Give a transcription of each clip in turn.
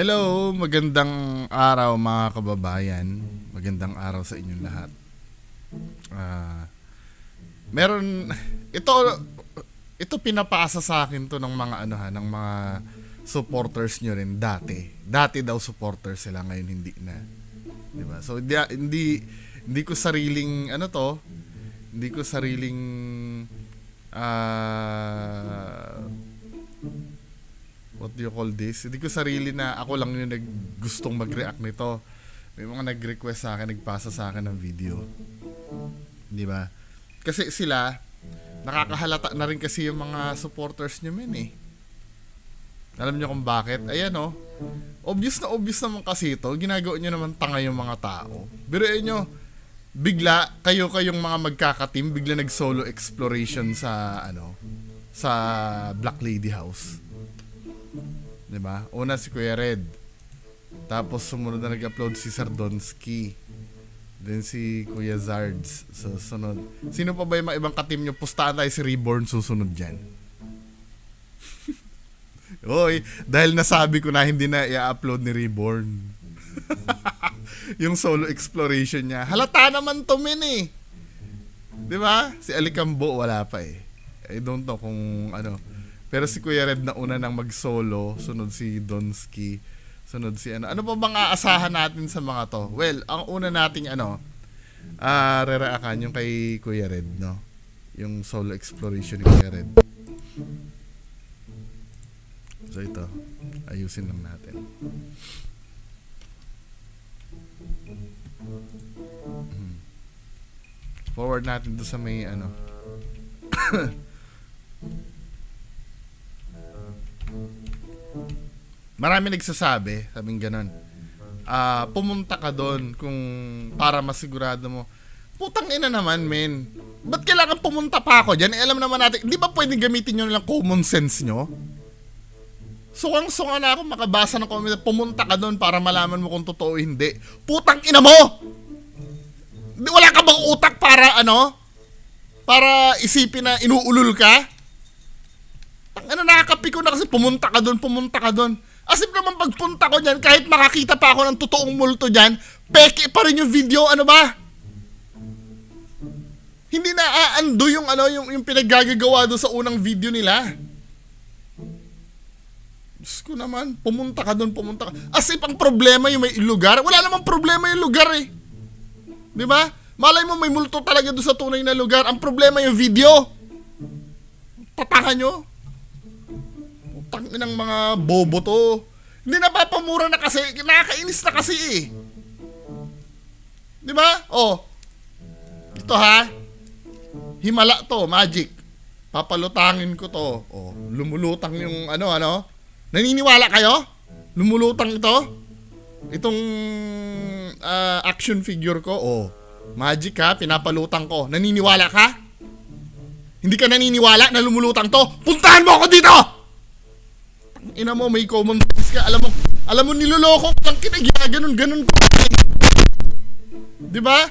Hello, magandang araw mga kababayan. Magandang araw sa inyong lahat. Ah, meron ito ito pinapasa sa akin to ng mga ng mga supporters nyo rin dati. Dati daw supporters sila, ngayon hindi na. 'Di ba? So hindi ko sariling hindi ko sariling ah what do you call this? Hindi ko sarili na ako lang yung gustong mag-react nito. May mga nag-request sa akin, nagpasa sa akin ng video. Di ba? Kasi sila, nakakahalata na rin kasi yung mga supporters nyo men eh. Alam nyo kung bakit? Ayan oh. Obvious naman kasi ito. Ginagawa nyo naman tanga yung mga tao. Biruin nyo, bigla, kayong mga magkakateam, bigla nag-solo exploration sa, sa Black Lady House. Diba? Una si Kuya Red. Tapos sumunod na nag-upload si Sardonsky. Then si Kuya Zards. So sunod. Sino pa ba yung mga ibang kateam nyo? Pustahan tayo si Reborn susunod dyan. Oy, dahil nasabi ko na hindi na i-upload ni Reborn. Yung solo exploration niya. Halata naman to men eh. Diba? Si Alicambo wala pa eh. I don't know kung Pero si Kuya Red na una nang mag-solo, sunod si Donsky, sunod si Ano pa bang aasahan natin sa mga to? Well, ang una nating re-reactan yung kay Kuya Red, no? Yung solo exploration ni Kuya Red. So ito, ayusin lang natin. Forward natin to sa may Marami nagsasabi, sabing ganun. Pumunta ka doon kung para masigurado mo. Putang ina naman, men. Ba't kailangan pumunta pa ako dyan? Alam naman natin, di ba pwedeng gamitin nyo lang common sense nyo? Suwang-sunga na ako makabasa ng comment. Pumunta ka doon para malaman mo kung totoo o hindi. Putang ina mo! Wala ka bang utak para Para isipin na inuulol ka? Nakakapiko na kasi pumunta ka doon. As if naman pagpunta ko dyan, kahit makakita pa ako ng totoong multo dyan, peke pa rin yung video, ba? Hindi na aando yung pinaggagawa doon sa unang video nila. Diyos ko naman, pumunta ka. As if ang problema yung may lugar, wala namang problema yung lugar eh. Di ba? Malay mo may multo talaga doon sa tunay na lugar. Ang problema yung video. Tataka nyo. Ng mga bobo to. Hindi napapamura na kasi, nakakainis na kasi eh. Di ba? Oh. Ito ha. Himala to, magic. Papalutangin ko to. Oh, lumulutang yung Naniniwala kayo? Lumulutang ito? Itong action figure ko, oh. Magic ha, pinapalutang ko. Naniniwala ka? Hindi ka naniniwala na lumulutang to? Puntahan mo ako dito! Ina mo, may common sense ka. Alam mo niloloko ko lang kita, ganun ko. 'Di ba?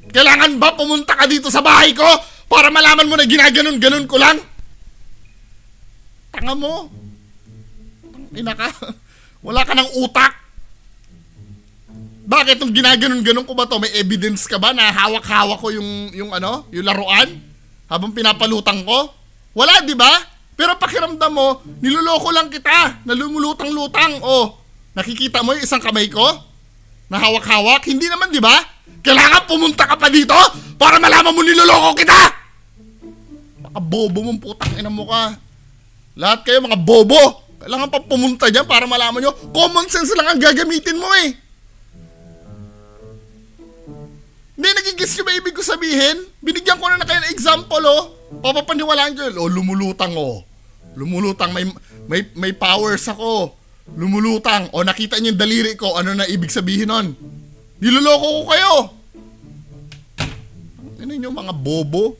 Kailangan ba pumunta ka dito sa bahay ko para malaman mo na ginaganon ko lang? Tanga mo. Ina ka. Wala ka ng utak. Bakit itong ginaganon ko ba to? May evidence ka ba na hawak-hawak ko yung laruan habang pinapalutang ko? Wala, 'di ba? Pero pakiramdam mo, niloloko lang kita, na lumulutang-lutang. Oh, nakikita mo yung isang kamay ko? Na hawak-hawak? Hindi naman, di ba? Kailangan pumunta ka pa dito para malaman mo niloloko kita! Mga bobo mong putang ina mo ka. Lahat kayo mga bobo. Kailangan pa pumunta dyan para malaman nyo. Common sense lang ang gagamitin mo eh. Hindi, nagigis nyo ba ibig ko sabihin? Binigyan ko na kayo ng example oh. Papapaniwalaan ko yun. Oh, lumulutang oh. Lumulutang, may powers ako. Lumulutang. O nakita niyo yung daliri ko, ano na ibig sabihin nun? Niloloko ko kayo. Ano nyo mga bobo?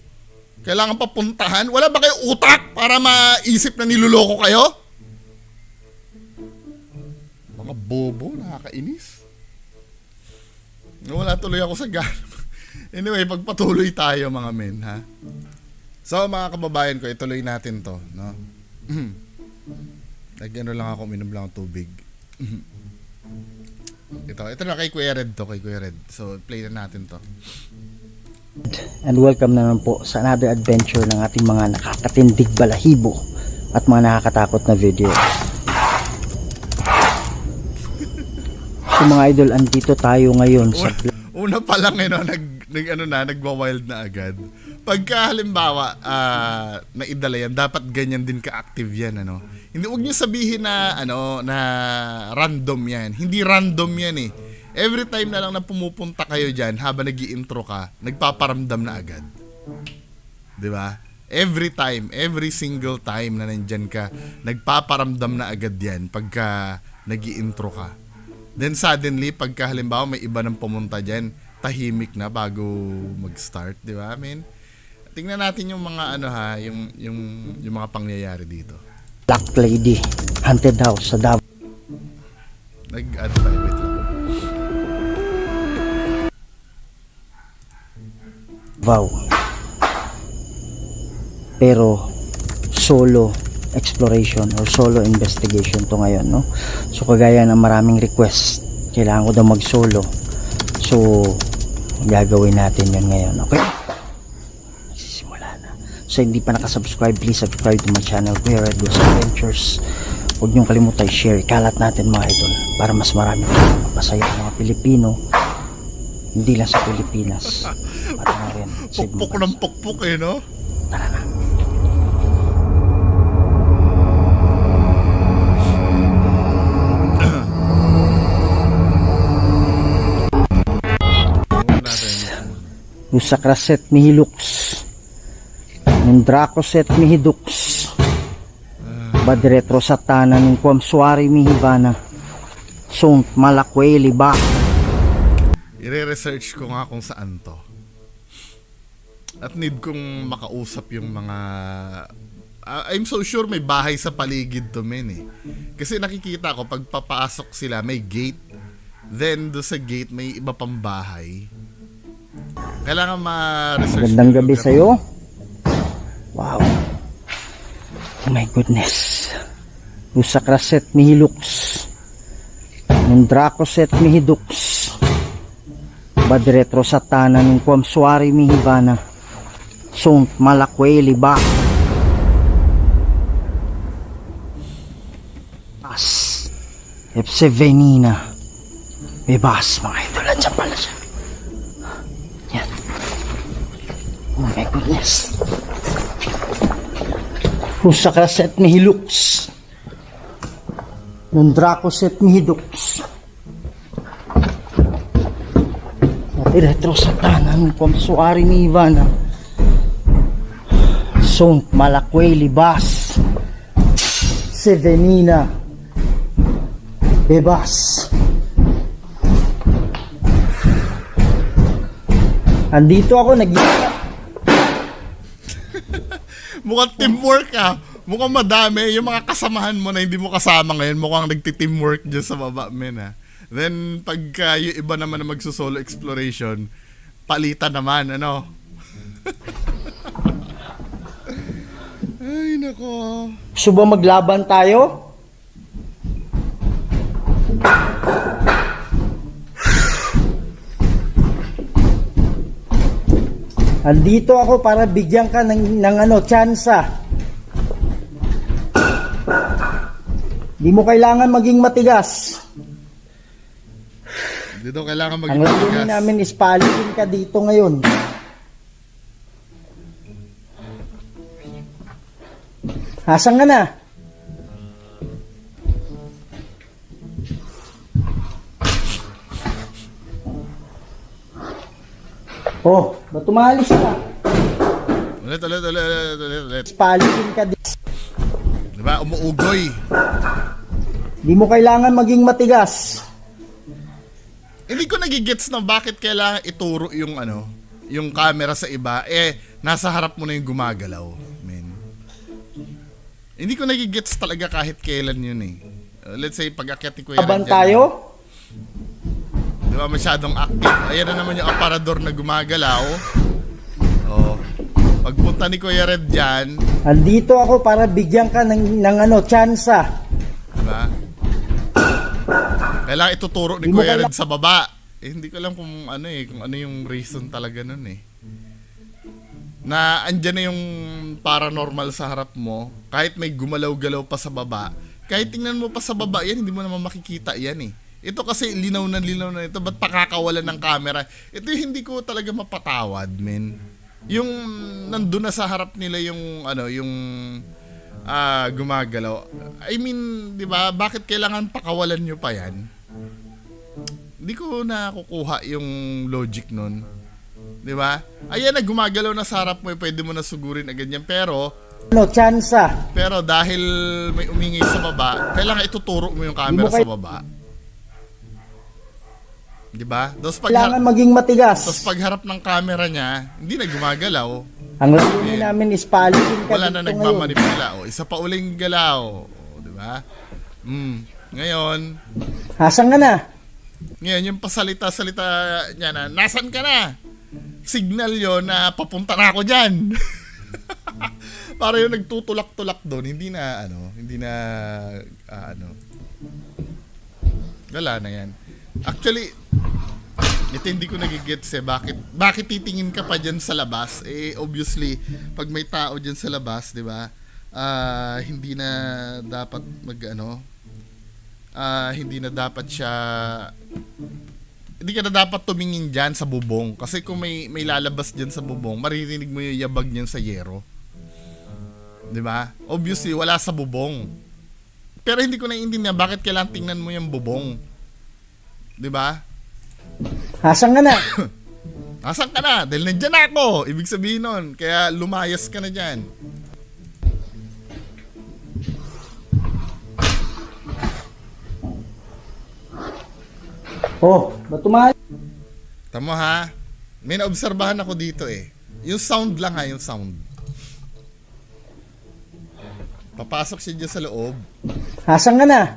Kailangan pa puntahan? Wala ba kayo utak para maisip na niloloko kayo? Mga bobo, nakakainis. Wala tuloy ako sa gana. Anyway, pagpatuloy tayo mga men, ha? So mga kababayan ko, ituloy natin to, no? Nag-ano lang ako, uminom lang ako tubig. Ito na kay Kuya Red to, kay Kuya Red. So, play na natin to. And welcome naman po sa another adventure ng ating mga nakakatindig balahibo at mga nakakatakot na video. So mga idol, andito tayo ngayon sa Una pa lang nagwa-wild na agad. Pagka halimbawa naidala yan, dapat ganyan din ka-active yan, ano. Hindi, wag niyo sabihin na na random yan. Hindi random yan eh. Every time na lang na pumupunta kayo diyan habang nag-i-intro ka, nagpaparamdam na agad. 'Di ba? Every time, every single time na nandiyan ka, nagpaparamdam na agad yan pagka nag-i-intro ka. Then suddenly, pagka halimbawa may iba nang pumunta dyan, tahimik na bago mag-start, di ba? I mean, tingnan natin yung mga yung mga pangyayari dito. Black Lady Haunted House sa Davao. Nag-add tayo, wait lang. Wow. Pero solo exploration or solo investigation to ngayon, no? So kagaya ng maraming request, kailangan ko daw mag-solo. So gagawin natin 'yon ngayon, okay? Nagsisimula na. So hindi pa nakasubscribe, please subscribe to my channel, Kuya Red Ghost Adventures. Huwag niyong kalimutan i-share, ikalat natin mga idol para mas marami tayong mapasaya ng mga Pilipino, hindi lang sa Pilipinas, pati na rin sa ibang Pukpok ng pukpok eh, no? Tara na. Usakraset mihilux Nindrakoset mihidux Badretro satana ng kuamsuari mihibana Sunt malakweli ba. I-research ko nga kung saan to. At need kong makausap yung mga I'm so sure may bahay sa paligid to, men eh. Kasi nakikita ko pag papasok sila may gate. Then do sa gate may iba pang bahay. Kailangan ma-research. Magandang gabi sa'yo. Wow. Oh my goodness. Usakraset mihilux Nindrakoset mihidux Badretro satana ng kuamsuari mihibana Sunt malakweli ba. As Epsevenina Bebas mga idol. Andiyan pala siya. Yan. Oh my goodness. Usakraset mihilux Nindrakoset mihidux Retro satana ng kuamsuari ni Ivana Sunt malakweli bas Sevenina Bebas. Andito ako Mukhang teamwork ah. Mukhang madami. Yung mga kasamahan mo na hindi mo kasama ngayon, mukhang nagti-teamwork dyan sa baba, men ah. Then, pagka yung iba naman na magsusolo exploration, palitan naman, ano? Ay, nako. Suba maglaban tayo? Andito ako para bigyan ka ng tsansa. Di mo kailangan maging matigas. Dito kailangan Ang layunin namin is paalisin ka dito ngayon. Asan ka na? Oh, ba't tumalis ka? Ulit. Paalisin ka dito. Diba? Umuugoy. Di mo kailangan maging matigas. Hindi ko nagigets na bakit kailangan ituro yung yung camera sa iba, nasa harap mo na yung gumagalaw, men. Hindi ko nagigets talaga kahit kailan yun eh. Let's say, pag-akyat ni Kuya Laban Red tayo? Diba masyadong active? Ayan na naman yung aparador na gumagalaw. Oh. Pagpunta ni Kuya Red dyan, Andito ako para bigyan ka ng tsansa. ba? Kailangan ituturo ni Di mo Kuya Red sa baba. Hindi ko alam kung ano yung reason talaga nun eh. Na andyan na yung paranormal sa harap mo, kahit may gumalaw-galaw pa sa baba, kahit tingnan mo pa sa baba yan, hindi mo naman makikita yan eh. Ito kasi linaw na ito, ba't pakakawalan ng camera? Ito yung hindi ko talaga mapatawad, men. Yung nandun na sa harap nila yung gumagalaw. I mean, 'di ba? Bakit kailangan pakawalan nyo pa 'yan? Hindi ko nakukuha yung logic nun. 'Di ba? Ayan na gumagalaw na sa harap mo, pwede mo na sugurin agad yan, pero tsansa. pero dahil may umingay sa baba, kailangan ituturo mo yung camera sa baba. 'Di ba? Kailangan maging matigas. Tapos pagharap ng camera niya, hindi na gumagalaw. Ang layunin namin is paalisin ka Wala na dito ngayon. nagmamanipula. O, isa pa uling galaw. O, di ba? Ngayon, Hasang ka na. ngayon yung pasalita-salita niya na, nasan ka na? Signal yon na papunta na ako dyan. Para yung nagtutulak-tulak doon, hindi na, wala na yan. Actually, ito hindi ko nagigets eh. Bakit titingin ka pa dyan sa labas? Eh, obviously, pag may tao dyan sa labas, di ba? Hindi na dapat hindi na dapat siya, hindi ka na dapat tumingin dyan sa bubong. Kasi kung may lalabas dyan sa bubong, maririnig mo yung yabag niyan sa yero. Di ba? Obviously, wala sa bubong. Pero hindi ko naiintindihan bakit kailangan tingnan mo yung bubong. Di ba? Hasang ka na. Asan ka na? Dahil nandyan na ako. Ibig sabihin nun. Kaya lumayas ka na dyan. Ba't tumahan? Tamo ha? May naobserbahan ako dito eh. Yung sound lang ha, yung sound. Papasok siya dyan sa loob. Hasang ka na.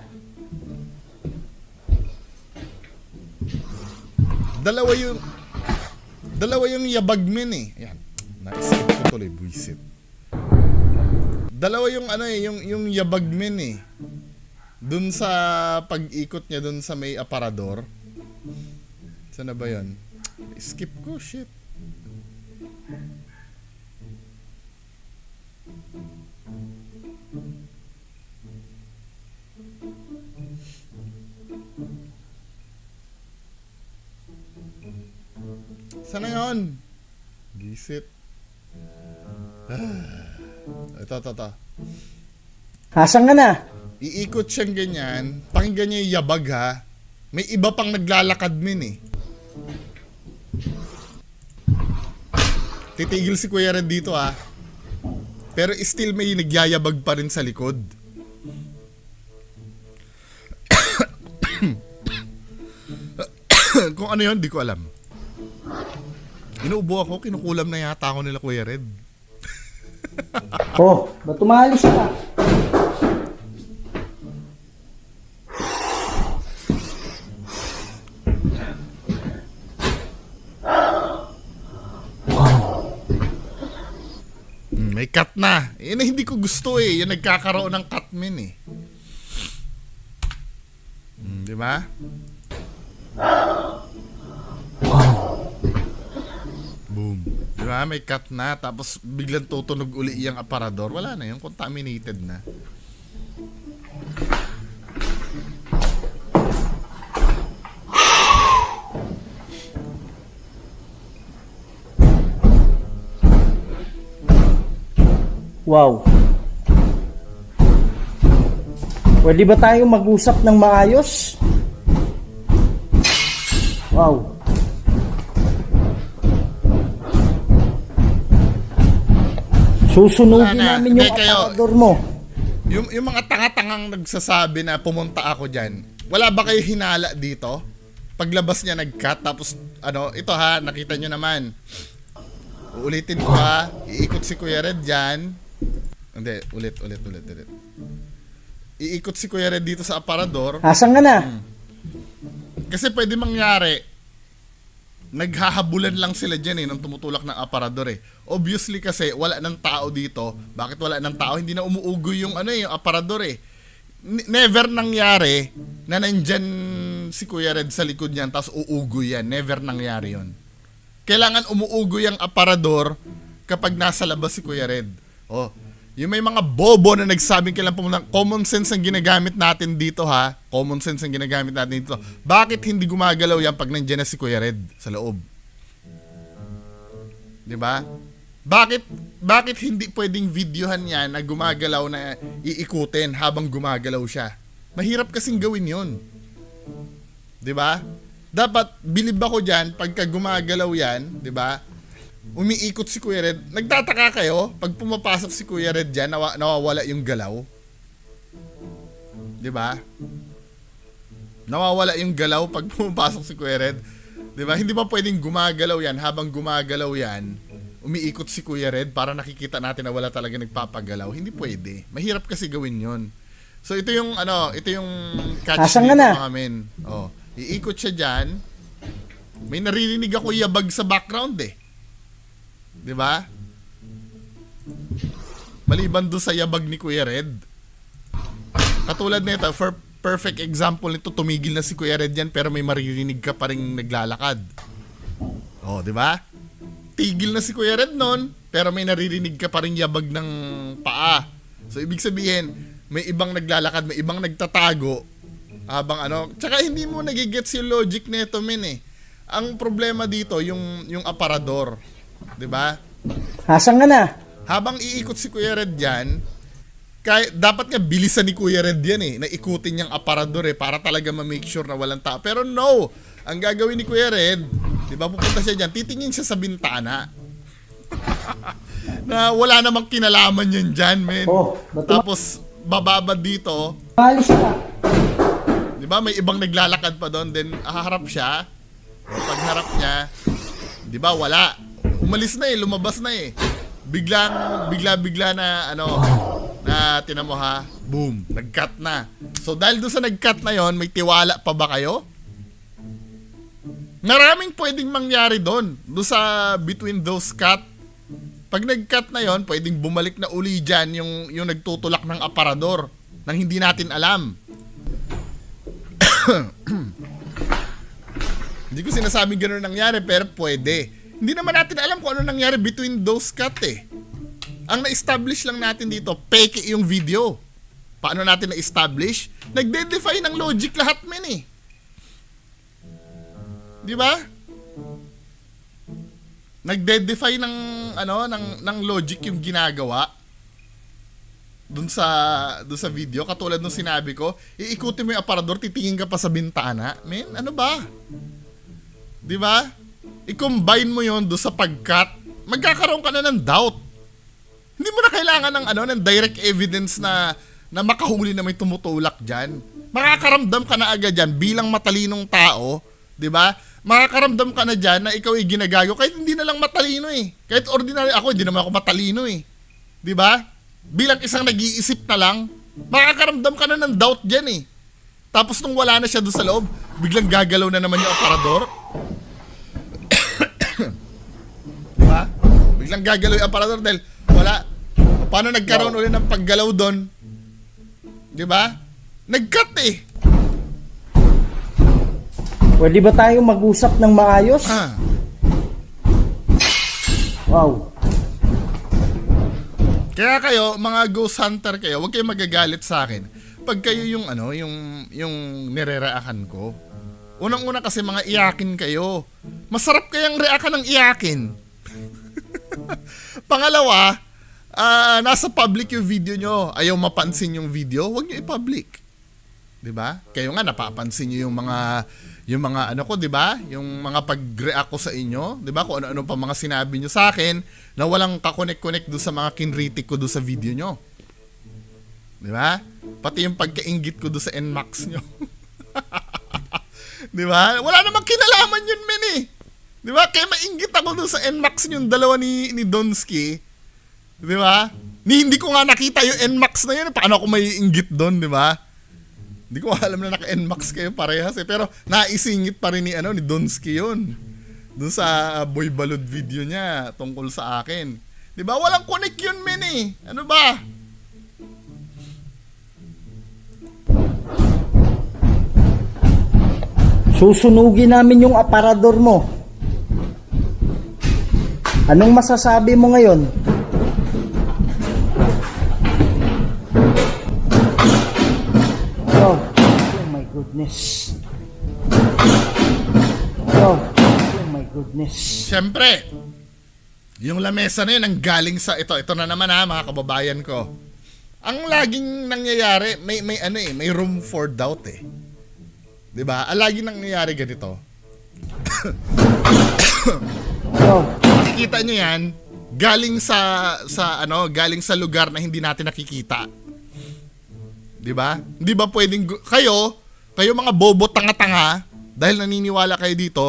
Dalawa yung yabag men eh. Ayan. Na-skip ko tuloy, buisit. Dalawa yung yung yabag men eh. Dun sa pag-ikot niya dun sa may aparador. Saan na ba yun? Skip ko, shit. Sana yun? Gisit. Ito. Hasang ka na. Iikot siyang ganyan. Pakinggan niya yung yabag ha. May iba pang naglalakad min eh. Titigil si Kuya Red dito ha. Pero still may nagyayabag pa rin sa likod. Kung ano yun, di ko alam. Inuubo ako, kinukulam na yata ako nila Kuya Red. Ba't tumalis ka? May cut na. Yan na hindi ko gusto eh. Yan nagkakaroon ng cut min eh. Di ba? Boom. Di ba? May cut na. Tapos biglang tutunog uli yung aparador. Wala na yun. Contaminated na. Wow. Pwede ba tayo mag-usap ng maayos? Wow. Susunugin namin yung aparador mo. Yung mga tanga-tangang nagsasabi na pumunta ako dyan, wala ba kayo hinala dito? Paglabas niya nag-cut, tapos ito ha, nakita nyo naman. Uulitin ko ha, iikot si Kuya Red dyan. Hindi, ulit. Iikot si Kuya Red dito sa aparador. Hasang ka na. Kasi pwede mangyari, naghahabulan lang sila dyan nung tumutulak ng aparador eh. Obviously kasi wala ng tao dito. Bakit wala ng tao? Hindi na umuugoy yung yung aparador eh. never nangyari na nandyan si Kuya Red sa likod niyan tapos uugoy yan. Never nangyari yon. Kailangan umuugoy ang aparador kapag nasa labas si Kuya Red. Oh, yung may mga bobo na nagsabing kailan pumunta, common sense ang ginagamit natin dito ha. Common sense ang ginagamit natin dito. Bakit hindi gumagalaw yan pag nandiyan na si Kuya Red sa loob? 'Di ba? Bakit hindi pwedeng videohan yan na gumagalaw na iikutin habang gumagalaw siya? Mahirap kasing gawin 'yon. 'Di ba? Dapat bilib ako diyan pagka gumagalaw yan, 'di ba? Umiikot si Kuya Red. Nagtataka kayo pag pumapasok si Kuya Red diyan, nawawala yung galaw. 'Di ba? Nawawala yung galaw pag pumapasok si Kuya Red. 'Di ba? Hindi ba pwedeng gumagalaw yan habang gumagalaw yan? Umiikot si Kuya Red para nakikita natin na wala talaga nagpapagalaw. Hindi pwede. Mahirap kasi gawin 'yon. So ito yung catch dito namin. Oh, iikot siya diyan. May naririnig ako yabag sa background eh. 'Di ba? Maliban doon sa yabag ni Kuya Red. Katulad nito, for perfect example nito, tumigil na si Kuya Red yan pero may maririnig ka pa ring naglalakad. Oh, 'di ba? Tigil na si Kuya Red noon, pero may naririnig ka pa ring yabag ng paa. So ibig sabihin, may ibang naglalakad, may ibang nagtatago habang tsaka hindi mo nagigets yung logic nito, men eh. Ang problema dito yung aparador, 'di ba? Asan ka na? Habang iikot si Kuya Red diyan, dapat nga bilisan ni Kuya Red yan eh, na ikutin niyang aparador eh, para talaga ma-make sure na walang tao. Pero no, ang gagawin ni Kuya Red, di ba, pupunta siya dyan, titingin siya sa bintana. Na wala namang kinalaman yun dyan, men. Tapos, bababa dito. Alis ka. Di ba, may ibang naglalakad pa doon, then haharap siya. Pagharap niya, di ba, wala. Umalis na eh, lumabas na eh. Bigla na na tinan mo ha, boom, nag-cut na. So dahil doon sa nag-cut na yon, may tiwala pa ba kayo? Maraming pwedeng mangyari doon sa between those cut. Pag nag-cut na yon, pwedeng bumalik na uli dyan yung nagtutulak ng aparador nang hindi natin alam. Hindi ko sinasabing gano'n nangyari, pero pwede. Hindi naman natin alam kung ano nangyari between those cut eh. Ang na-establish lang natin dito, peke yung video. Paano natin na-establish? Nagde-defy ng logic lahat, men eh. Di ba? Nagde-defy ng logic yung ginagawa dun sa video. Katulad nung sinabi ko, iikutin mo yung aparador, titingin ka pa sa bintana. Men, ano ba? Di ba? I-combine mo yon do sa pag-cut, magkakaroon ka na ng doubt. Hindi mo na kailangan ng direct evidence na makahuli na may tumutulak diyan. Makakaramdam ka na agad diyan bilang matalinong tao, 'di ba? Makakaramdam ka na diyan na ikaw ay ginagago kahit hindi na lang matalino eh. Kahit ordinary ako, hindi naman ako matalino eh. 'Di ba? Bilang isang nag-iisip na lang, makakaramdam ka na ng doubt diyan eh. Tapos nung wala na siya doon sa loob, biglang gagalaw na naman yung aparador. Diba? Biglang gagalaw yung aparador dahil wala. Paano nagkaroon ulit ng paggalaw doon? Diba? Nag-cut eh. Pwede ba tayong mag-usap ng maayos? Wow. Kaya kayo, mga ghost hunter kayo, huwag kayong magagalit sa akin. Pag kayo yung nire-reakan ko. Unang-una kasi mga iyakin kayo. Masarap kayang reakan ng iyakin. Pangalawa, nasa public yung video nyo. Ayaw mapansin yung video, huwag nyo i-public. 'Di ba? Kayo nga napapansin niyo yung mga ko, 'di ba? Yung mga pag-react ko sa inyo, 'di ba? Kung ano-ano pa mga sinabi niyo sa akin na walang ka-connect do sa mga kinritik ko do sa video nyo. 'Di ba? Pati yung pagkainggit ko do sa NMAX nyo. 'Di ba? Wala namang kinalaman yun, men eh. 'Di ba? Kaya mainggit ako do sa NMAX yung dalawa ni Donsky. 'Di ba? Hindi ko nga nakita yung NMAX na yun. Paano ako may inggit doon, 'di ba? Hindi ko alam na naka-NMAX kayo parehas eh. Pero naisingit pa rin ni Donsky yun. Doon sa Boy Balud video niya tungkol sa akin. 'Di ba? Walang connect yun, men eh. Ano ba? Susunugin namin yung aparador mo. Anong masasabi mo ngayon? Oh my goodness. Oh my goodness. Siyempre, yung lamesa na yun ang galing sa ito na naman ha, mga kababayan ko. Ang laging nangyayari, may room for doubt eh. 'Di ba? Ang laging nangyayari ganito. Oh, Makikita nyo yan, galing galing sa lugar na hindi natin nakikita. 'Di ba? Hindi ba pwedeng kayo mga bobo tanga-tanga dahil naniniwala kayo dito,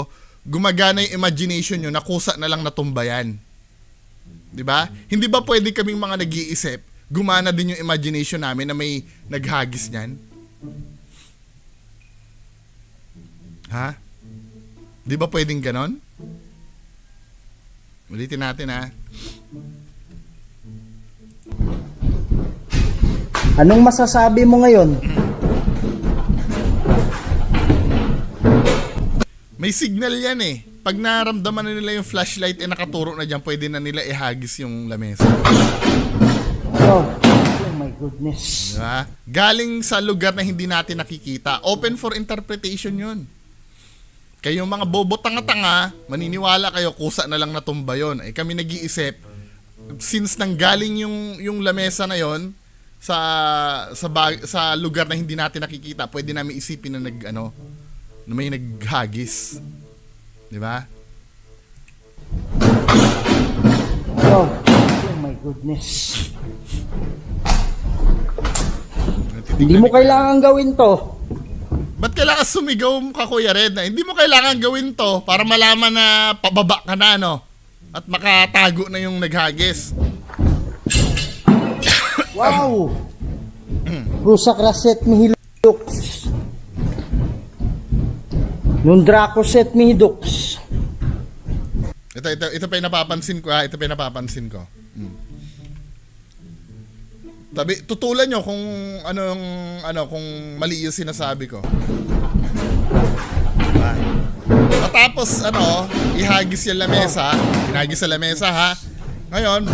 gumagana yung imagination nyo na kusa na lang natumba yan. 'Di ba? Hindi ba pwede kaming mga nag-iisip, gumana din yung imagination namin na may naghagis niyan? Ha? 'Di ba pwedeng ganon? Ulitin natin ha. anong masasabi mo ngayon? May signal yan eh. Pag naramdaman na nila yung flashlight nakaturo na dyan, pwede na nila ihagis yung lamesa. Oh my goodness. Diba? Galing sa lugar na hindi natin nakikita. Open for interpretation yun. Kayong mga bobo tanga-tanga, maniniwala kayo kusa na lang natumba yun. Eh kami nag-iisip, since nanggaling yung lamesa na yon sa lugar na hindi natin nakikita, pwede namin isipin na na may naghagis. 'Di ba? Oh my goodness. Hindi mo kailangan gawin to. Ba't kailangan sumigaw ka, Kuya Red? Hindi mo kailangan gawin to para malaman na pababa ka na, no? At makatago na yung naghagis. Wow! Rusak raset mihilok. Nung Draco set mihidok. Ito pa yung napapansin ko, ha? Ito pa yung napapansin ko. Tutulan nyo kung kung mali yung sinasabi ko. Diba? Matapos ihagis yung lamesa, hinagis sa lamesa ha. Ngayon,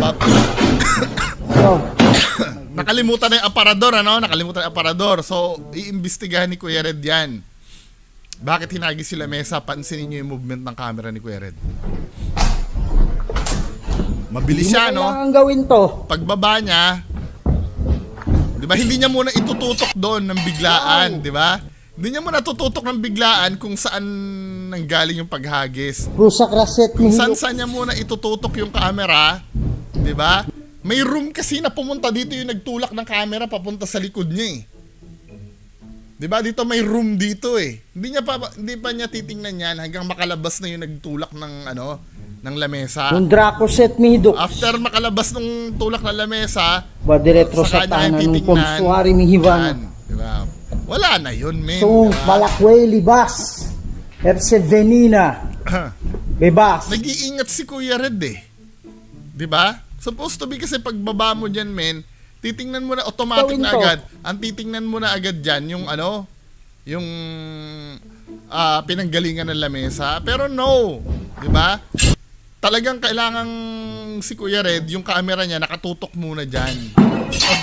nakalimutan na yung aparador, nakalimutan yung aparador. So, iimbestigahan ni Kuya Red yan. Bakit hinagis yung lamesa? Pansinin nyo yung movement ng camera ni Kuya Red. Mabilis siya, no? Kailangan gawin to. Pagbaba niya, 'di ba? Hindi niya muna itututok doon ng biglaan, 'di ba? Hindi niya muna tututok ng biglaan kung saan nanggaling yung paghagis. Rusak raset Kung mihilok. saan niya muna itututok yung camera, 'di ba? May room kasi na pumunta dito yung nagtulak ng camera papunta sa likod niya eh. 'Di ba? Dito may room dito eh. Hindi pa niya titingnan yan hanggang makalabas na yung nagtulak ng lamesa. Nung Draco set mihidok. After makalabas ng tulak na lamesa, Badiretro sa sa kanya tanan ng titingnan. konsuari mihivana. Diba? Wala na yun, men. So, Diba? malakway libas. Ersevenina. Bebas. Nag-iingat si Kuya Red eh. Diba? Supposed to be kasi pagbaba mo dyan, men, titingnan mo na automatic Gawin na to. agad. Ang titingnan mo na agad dyan, yung yung pinanggalingan ng lamesa. Pero no. Diba? Talagang kailangang si Kuya Red, yung camera niya nakatutok muna dyan.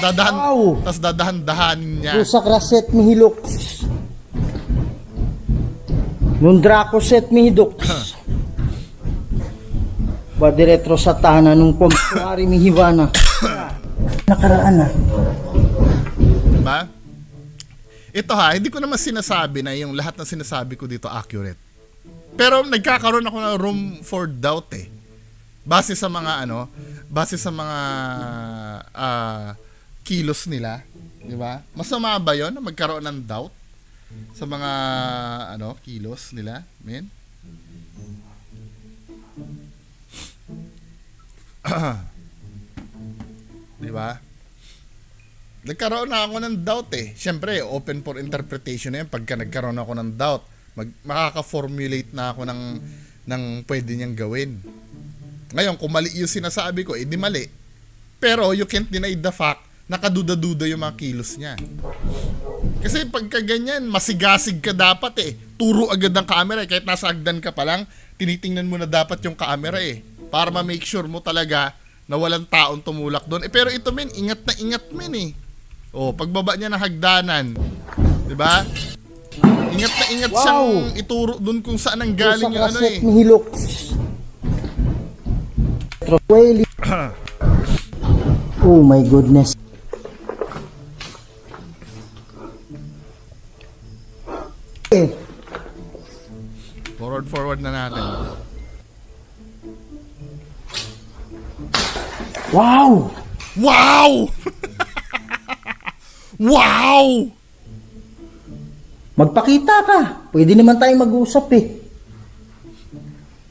Tapos dadahan-dahanin niya. Rusak raset mihilok. Nung Draco set mihidok. Badiretro sa tanan ng konsuari mihivana. Nakaraan na. Diba? Ito ha, hindi ko naman sinasabi na yung lahat ng sinasabi ko dito accurate. Pero nagkakaroon ako ng room for doubt eh. Base sa mga kilos nila, 'di ba? Masama ba 'yon na magkaroon ng doubt sa mga kilos nila, men? Di ba? Nagkaroon na ako ng doubt eh. Siyempre, open for interpretation na yan. Pagka nagkaroon ako ng doubt, makaka-formulate na ako ng pwede niyang gawin. Ngayon, kung mali yung sinasabi ko, di mali. Pero you can't deny the fact nakaduda-duda yung mga kilos niya. Kasi pagka ganyan, masigasig ka dapat eh. Turo agad ng camera eh. Kahit nasa hagdan ka pa lang, tinitingnan mo na dapat yung camera eh. Para ma-make sure mo talaga na walang taong tumulak doon. Pero ito men, ingat na ingat men eh. Oh, pagbaba niya ng hagdanan. 'Di ba? Ingat na ingat siyang ituro doon kung saan ang galing yung ano eh. Hilok. Oh my goodness. Forward na natin. Wow! Wow! Wow! Magpakita ka. Pwede naman tayong mag-usap eh.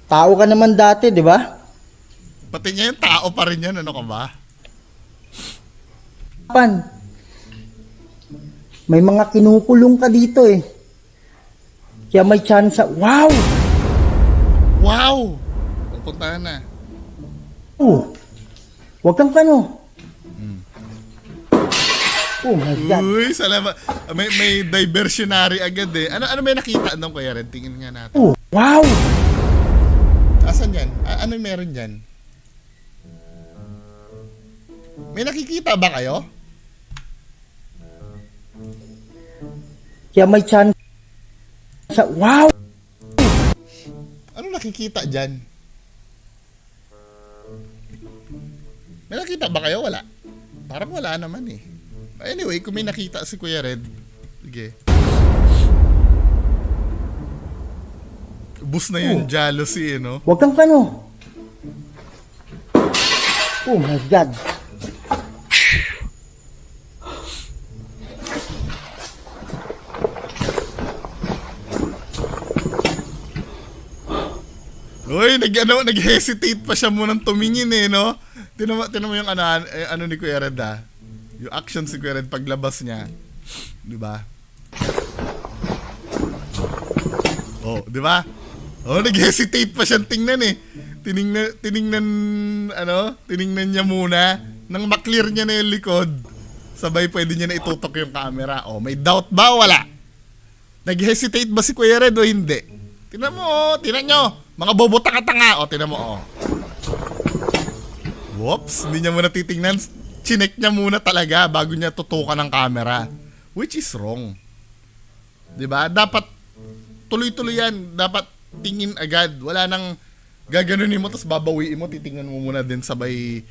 Tao ka naman dati, di ba? Pati niya yung tao pa rin yan, ano ka ba? May mga kinukulong ka dito eh. Kaya may chance. Wow! Wow! Pupuntahan na. Oh. Huwag kang kano. Oh my God. Uy, salamat. May diversionary agad eh. Ano may nakita nung Kuya Red? Tingin nga natin. Oh, wow! Asan yan? Ano meron dyan? May nakikita ba kayo? Kaya may chance. Wow! Ano nakikita dyan? May nakita ba kayo? Wala. Parang wala naman eh. Anyway, kung may nakita si Kuya Red, sige. Bus na yung jealousy, eh, no? Huwag kang kano. Oh my God. Uy, nag-hesitate pa siya munang tumingin eh, no? Tinan mo yung ano ni Kuya Red, ah. Yung action si Kuya Red paglabas niya. Di ba? Oh, di ba? Oh, nag-hesitate pa siyang tingnan eh. Tiningnan niya muna. Nang maklear niya na yung likod, sabay pwede niya na itutok yung camera. Oh, may doubt ba? Wala. Nag-hesitate ba si Kuya Red o hindi? Tinan mo, oh. Tinan nyo. Mga bobo tanga-tanga. O, tinan mo, oh. Whoops, hindi niya muna titingnan. Chinek niya muna talaga bago niya tutukan ng camera. Which is wrong. Diba? Dapat tuloy-tuloy yan. Dapat tingin agad. Wala nang gaganunin mo tapos babawiin mo. Titingnan mo muna din sabay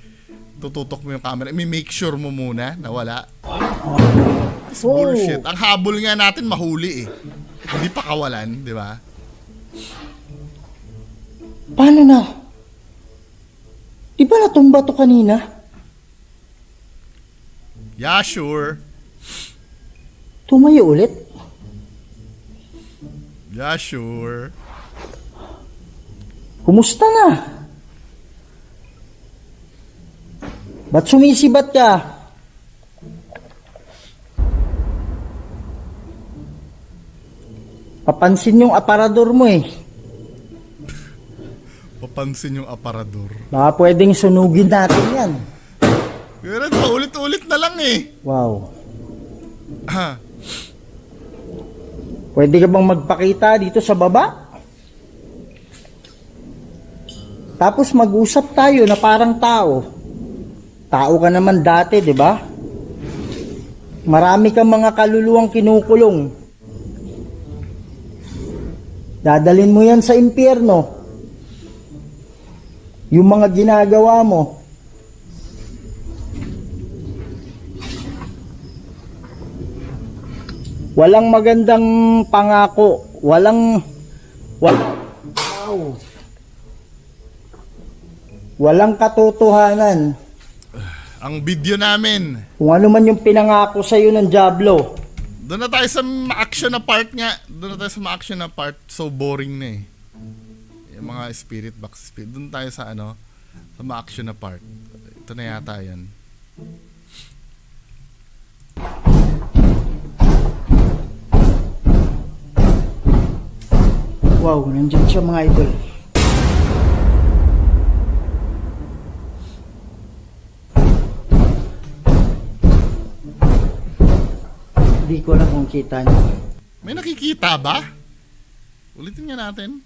tututok mo yung camera. Make sure mo muna na wala. It's bullshit. Ang habol nga natin mahuli eh. Hindi pa kawalan, di ba? Paano na? Di ba natumba to kanina? Yeah, sure. Tumayo ulit? Yeah, sure. Kumusta na? Ba't sumisibat ka? Papansin yung aparador mo eh. Papansin yung aparador. Baka pwedeng sunugin natin yan. Pero paulit-ulit na lang eh. Wow. Pwede ka bang magpakita dito sa baba? Tapos mag-usap tayo na parang tao. Tao ka naman dati, di ba? Marami kang mga kaluluwang kinukulong. Dadalin mo yan sa impyerno. Yung mga ginagawa mo. Walang magandang pangako. Walang katotohanan. Ang video namin. Kung ano man yung pinangako sa'yo ng Diablo. Doon na tayo sa ma-action na part nga. Doon na tayo sa ma-action na part. So boring na eh. Yung mga spirit box. Doon tayo sa sa ma-action na part. Ito na yata yan. Wow, nandiyan siya mga idol. Hindi ko alam kung kita nyo. May nakikita ba? Ulitin nga natin.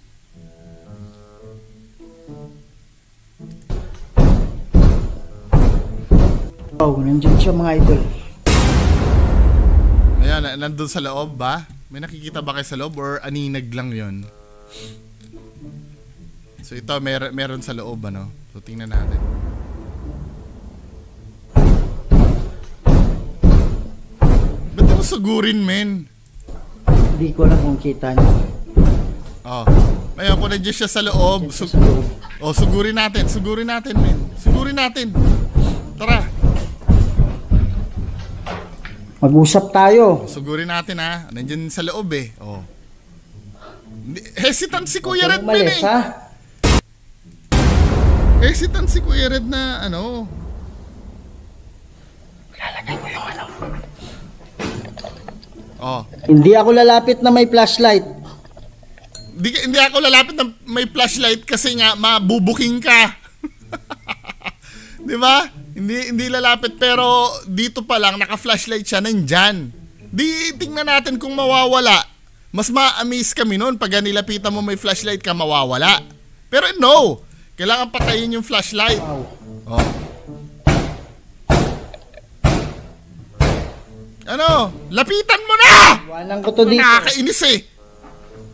Oh, nandiyan siya mga idol. Ayan, nandun sa loob ba? May nakikita ba kayo sa loob or aninag lang yon? So ito, meron sa loob, ano? So tingnan natin. Ba't mo sugurin, men? Hindi ko alam kung kita nyo. Oh. Ngayon, kung nandiyan siya sa loob, Nandiyan siya sa loob. oh, sugurin natin, men. Sugurin natin. Tara. Mag-usap tayo. Sugurin natin, ha. Nandiyan sa loob, eh. Oh. Hesitant si Kuya Huwag Red, kang men, umalis, eh. ha? Hesitant si Kuya Red na, ano. Lalagay ko yung ano. Oh. Hindi ako lalapit na may flashlight. Hindi ako lalapit na may flashlight kasi nga mabubuking ka. 'Di ba? Hindi lalapit pero dito pa lang naka-flashlight siya nandyan. Di tingnan natin kung mawawala. Mas ma-amaze kami noon pag nilapitan mo may flashlight ka mawawala. Pero no, kailangan patayin yung flashlight. Wow. Oh. Ano? Lapitan mo na! Iwanan ko to dito. Nakakainis eh.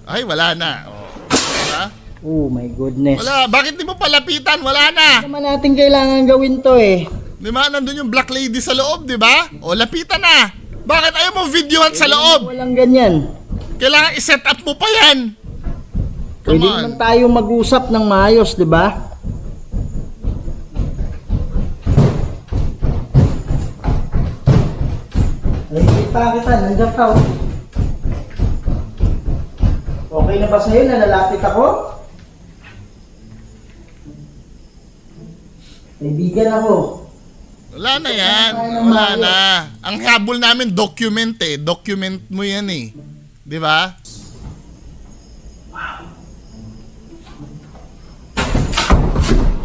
Ay, wala na. Oh. Diba? Oh my goodness. Wala. Bakit di mo palapitan? Wala na. Hindi naman natin kailangan gawin to eh. Di ba? Nandun yung black lady sa loob, di ba? O, lapitan na. Bakit ayaw mo videohan sa loob? Walang ganyan. Kailangan i-set up mo pa yan. Come Pwede on. naman tayo mag-usap ng maayos, di ba? Nakikita kita, nandiyan ka. Oh. Okay na ba sa'yo na lalapit ako? Kaibigan ako. Wala na yan. Wala na. Ang habol namin document eh. Document mo yan eh. Di ba?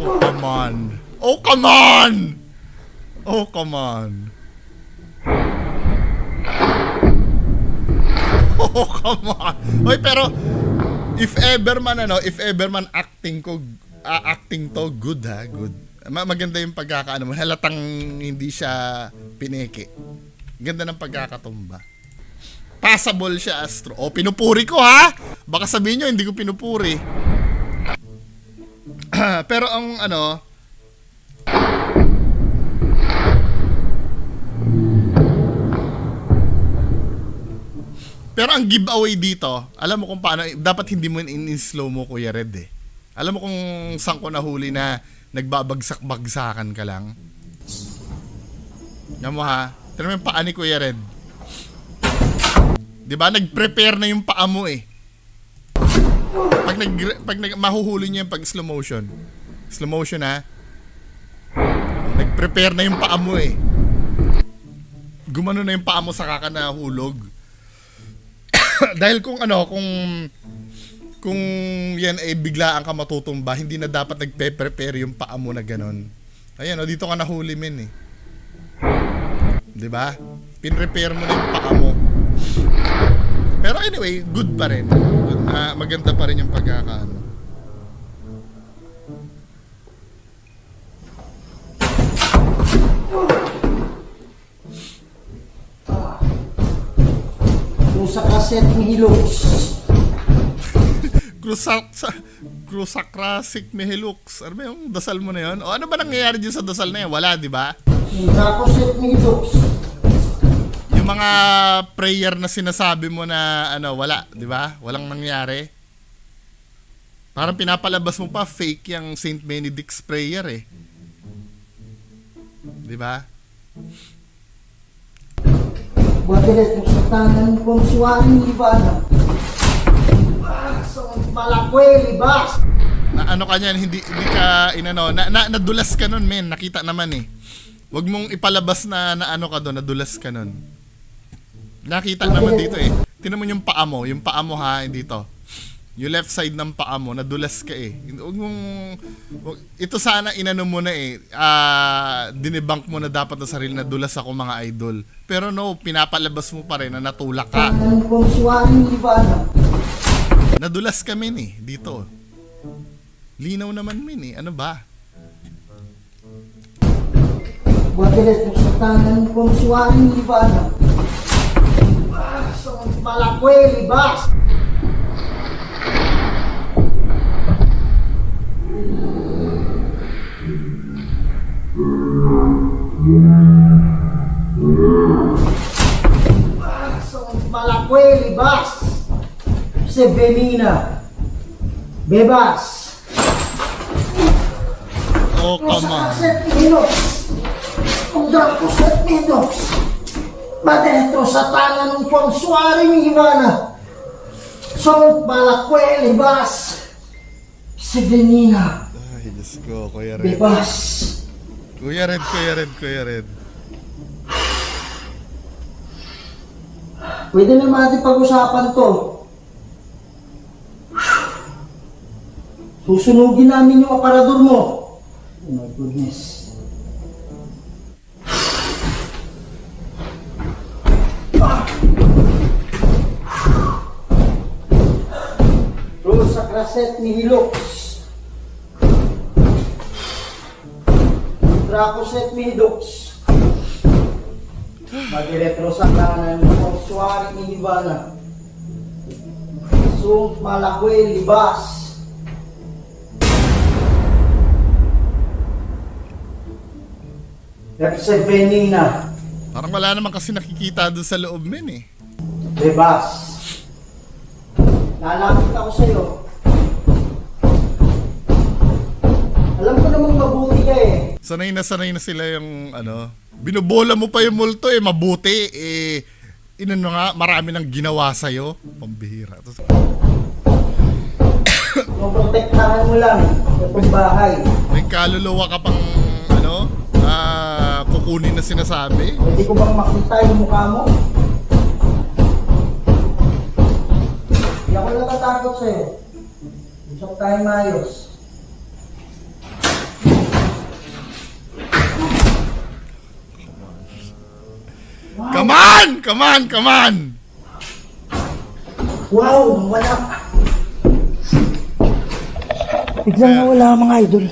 Oh, come on. Oh, come on! Oh, come on. Oh, come on. Oy, pero if ever man acting to, good ha, good. Maganda yung pagkakaano mo. Halatang hindi siya pineke. Ganda ng pagkakatumba. Passable siya, Astro. O, pinupuri ko ha. Baka sabihin nyo, hindi ko pinupuri. Pero ang ano, pero ang giveaway dito, alam mo kung paano, dapat hindi mo in-slow mo, Kuya Red eh. Alam mo kung saan ko nahuli na nagbabagsak-bagsakan ka lang? Yan mo ha, tignan mo yung paa ni Kuya Red. Diba, nag-prepare na yung paa mo eh. Pag mahuhuli niya yung pag slow motion. Slow motion ha. Nag-prepare na yung paa mo eh. Gumano na yung paa mo sa kaka na hulog. Dahil kung yan ay biglaan ka matutumba, hindi na dapat nagpe-prepare yung paa mo na ganon. Ayan o, dito ka nahuli men eh. 'Di ba? Pin-repair mo na yung paa mo. Pero anyway, good pa rin. Good, maganda pa rin yung pagkakaano. Kung sa kaset ni Hilux. Crusakrasik Mihilux. Ano ba yung dasal mo na yun? O ano ba nangyayari dyan sa dasal na yan? Wala, di ba? Kung sa kaset ni Hilux. Yung mga prayer na sinasabi mo na ano, wala, di ba? Walang nangyari. Parang pinapalabas mo pa fake yung Saint Benedict's prayer eh. Di ba? Buwatilet mo sa tanan kong suwaring libana. So, malakwe, libas. Na ano ka niyan, hindi ka inano, nadulas ka nun, men. Nakita naman eh. Wag mong ipalabas na ano ka doon, nadulas ka nun. Nakita naman dito eh. Tingnan mo yung paa mo ha, dito. yung left side ng paa mo, nadulas ka eh. Ito sana inano mo na eh, dinebunk mo na dapat na sarili na dulas ako mga idol. Pero no, pinapalabas mo pa rin na natulak ka. Nadulas kami eh, dito. Linaw naman min eh, ano ba? Buwadilet mo sa tanan kong suwaring libana. Sa malakwe, libas! Sa malakwe, libas! Sevenina. Bebas! Oh, come on. Kung dako sa Midos, madentro sa tanan ng Ponsuaring Ivana, so malakwe, libas, Sevenina, Ay, Diyos ko, Kuya Red. bebas. Kuya Red, Kuya Red, Kuya Red. Pwede na natin pag-usapan to. Susunugin namin yung aparador mo. Oh my goodness. Sa Craset ni Hilux, Dracoset ni Hilux, Magiretro sa kanan ng Suwari ni Hibana, Sung Malakwe, Libas, Sevenina, Parang wala naman kasi nakikita doon sa loob min eh. Bebas. Lalapit ako sa'yo. Alam ko namang mabuti ka eh. Sanay na sila yung ano. Binubola mo pa yung multo eh, mabuti eh. Inano nga, marami nang ginawa sa'yo. Pambihira. Protektahan mo lang itong bahay. May kaluluwa ka pang ano, kukunin na sinasabi. Pwede ko bang makita yung mukha mo? Hindi ako natatakot sa'yo. Usap tayo maayos. Wow! Come on! Come on! Come on! Wow! Wala! Biglang nawala mga idol.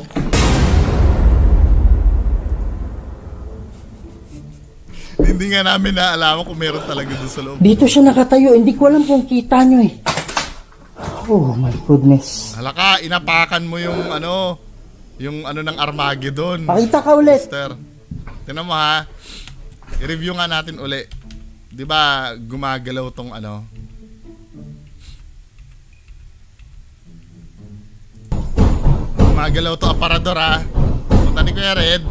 Hindi nga namin naalaman kung meron talaga doon sa loob. Dito siya nakatayo. Hindi ko alam kung kita nyo eh. Oh my goodness. Halaka, inapakan mo yung ano ng Armageddon. Pakita ka ulit. Mister. Tingnan mo ha. I-review nga natin uli. 'Di ba gumagalaw tong ano? Gumagalaw to aparador ha. Punta ni Kuya Red.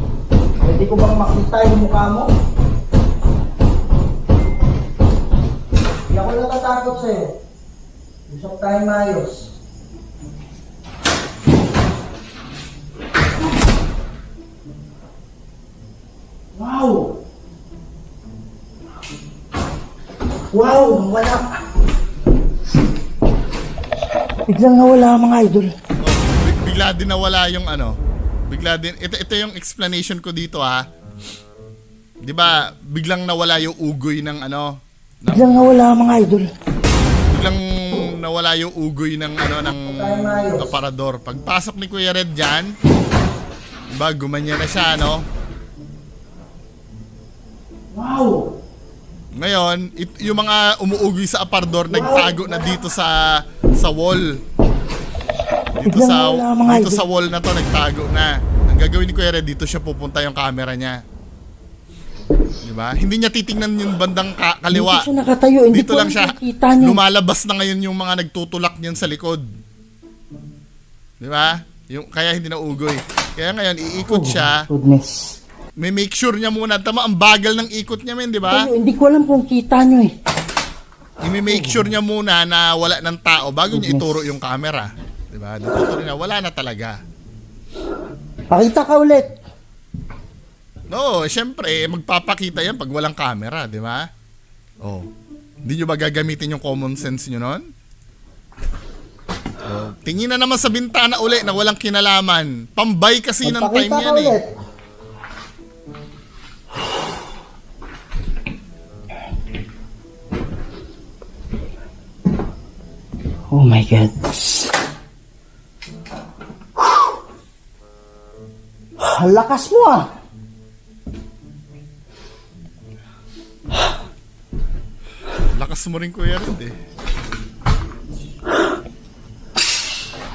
Pwede ko bang makita yung mukha mo? Hindi ako natatakot sa'yo. Usap tayo maayos. Wow! Wow! Wala! Biglang nawala mga idol. Oh, bigla din nawala yung ano. Bigla din ito yung explanation ko dito ha. 'Di ba? Biglang nawala yung ugoy ng ano. Biglang nawala mga idol. Biglang nawala yung ugoy ng ano ng aparador. Pagpasok ni Kuya Red diyan, 'di ba? Gumanya na siya, no? Wow! Ngayon, yung mga umuugoy sa aparador nagtago na dito sa wall. Dito sa wall na to nagtago na. Ang gagawin ni Kuya Red, dito siya pupunta yung camera niya. 'Di ba? Hindi niya titingnan yung bandang kaliwa. Dito siya nakatayo, hindi Dito ko lang siya. nakikita niyo. Lumalabas na ngayon yung mga nagtutulak niyan sa likod. 'Di ba? Kaya hindi na ugoy. Kaya ngayon iikot siya. Goodness. May make sure niya muna. Tama, ang bagal ng ikot niya, men, 'di ba? Hindi ko alam kung kita nyo eh. I-make sure niya muna na wala ng tao bago niya ituro yung camera. 'Di ba? Dito na wala na talaga. Pakita ka ulit. No, syempre magpapakita 'yan pag walang camera, 'di ba? Oh. Hindi niyo ba gagamitin yung common sense niyo noon? Oh, tingin na naman sa bintana uli na walang kinalaman. Pambay kasi ng time Magpakita ka yan eh. ulit. Oh my God. Ang lakas mo ah. Lakas mo rin Kuya Red eh.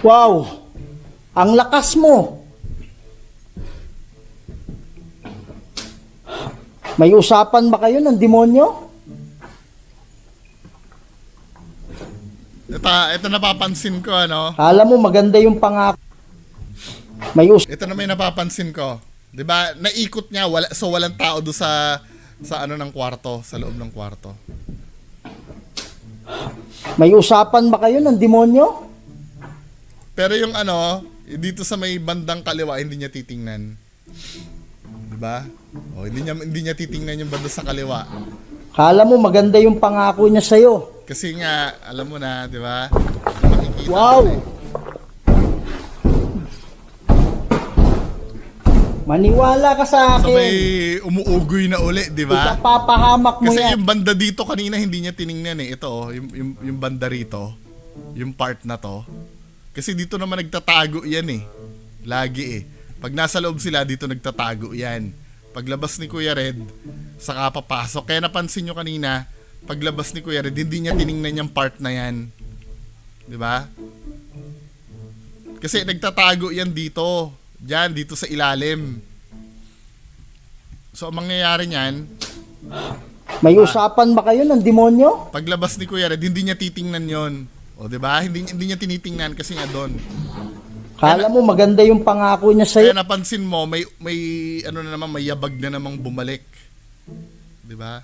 Wow. Ang lakas mo. May usapan ba kayo ng demonyo? Ito napapansin ko ano. Alam mo maganda yung pangako. Ito na may napapansin ko. 'Di ba? Naikot niya walang tao do sa ano ng kwarto, sa loob ng kwarto. May usapan ba kayo ng demonyo? Pero yung ano, dito sa may bandang kaliwa hindi niya titingnan. 'Di ba? Oh, hindi niya titingnan yung banda sa kaliwa. Kala mo maganda yung pangako niya sa'yo. Kasi nga, alam mo na, 'di ba? Makikita Wow! mo eh. Maniwala ka sa So akin. may umuugoy na uli, 'di ba? Ipapahamak mo Kasi yan. yung banda dito kanina hindi niya tiningnan eh. Ito oh, yung banda rito, yung part na to. Kasi dito naman nagtatago yan eh. Lagi eh. Pag nasa loob sila, dito nagtatago yan. Paglabas ni Kuya Red, saka papasok. Kaya napansin nyo kanina, paglabas ni Kuya Red, hindi niya tiningnan yung part na yan. 'Di ba? Kasi nagtatago yan dito. Diyan, dito sa ilalim. So, ang mangyayari niyan, May usapan ba kayo ng demonyo? paglabas ni Kuya Red, hindi niya titingnan yon. O, 'di ba? Hindi niya tinitingnan kasi nga doon. Kala mo maganda yung pangako niya sa'yo. Kaya napansin mo, may ano na naman, may yabag na namang bumalik. 'Di ba?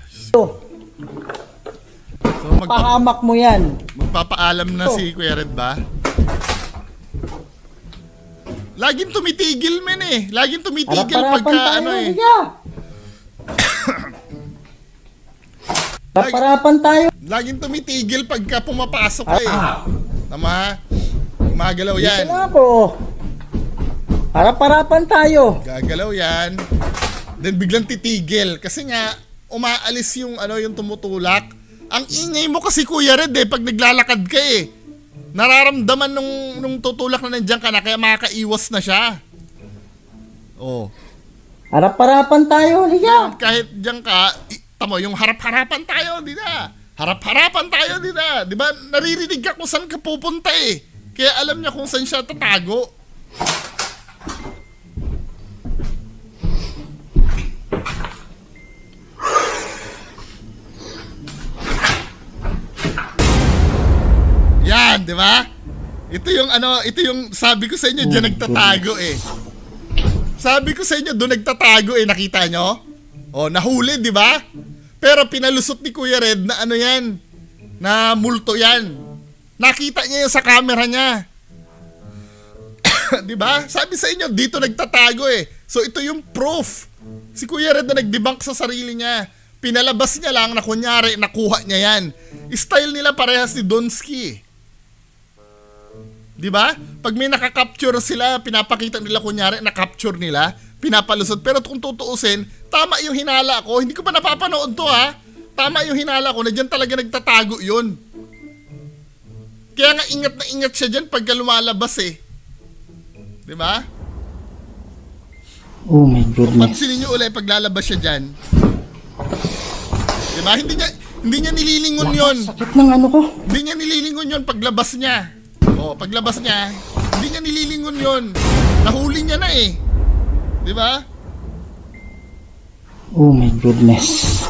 So, Pahamak mo yan. magpapaalam na si Kuya Red ba? Laging tumitigil men eh. Laging tumitigil Harap-harapan pagka tayo. ano eh. Higa. Harap-harapan tayo. Laging tumitigil pagka pumapasok ka eh. Tama? Gumagalaw yan. Dito na ako. Harap-harapan tayo. Gagalaw yan. Then biglang titigil. Kasi nga, umaalis yung ano, yung tumutulak. Ang ingay mo kasi Kuya Red eh, pag naglalakad ka eh. Nararamdaman nung tutulak na nandiyan ka na, kaya makakaiwas na siya. Oh. Harap-harapan tayo. Higa. Kahit diyan ka, tamo, yung harap-harapan tayo, di na. Harap-harapan tayo, di na. Di ba, naririnig ka kung saan ka pupunta eh. Kaya alam niya kung saan siya tatago. Yan, di ba? Ito yung ano, ito yung sabi ko sa inyo, diyan nagtatago eh. Sabi ko sa inyo, doon nagtatago eh, nakita nyo? Oh, nahuli, di ba? Pero pinalusot ni Kuya Red na ano yan, na multo yan. Nakita niya yun sa camera niya. Di ba? Sabi sa inyo, dito nagtatago eh. So ito yung proof. Si Kuya Red na nagdebunk sa sarili niya. Pinalabas niya lang na kunyari nakuha niya yan. Style nila parehas ni Donsky. Di ba? Pag may nakakapture sila, pinapakita nila kunyari, nakapture nila, pinapalusot. Pero kung tutuusin, tama yung hinala ko. Hindi ko pa napapanood to ha. Tama yung hinala ko na dyan talaga nagtatago yun. Kaya nga ingat na ingat siya dyan pagka lumalabas eh. Di ba? Oh my goodness. Pansinin nyo ulit pag lalabas siya dyan. Di ba? Hindi niya nililingon yun. Sakit ng ano ko. Hindi niya nililingon yun paglabas niya. O, paglabas niya, hindi niya nililingon yun. Nahuli niya na eh. Di ba? Oh my goodness.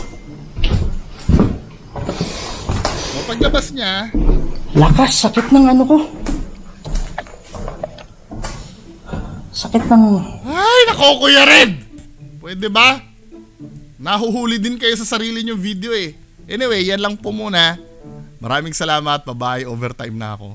O, paglabas niya, Lakas, sakit ng ano ko. Sakit ng... ay, nako Kuya Red! Pwede ba? Nahuhuli din kayo sa sarili niyong video eh. Anyway, yan lang po muna. Maraming salamat. Bye-bye. Overtime na ako.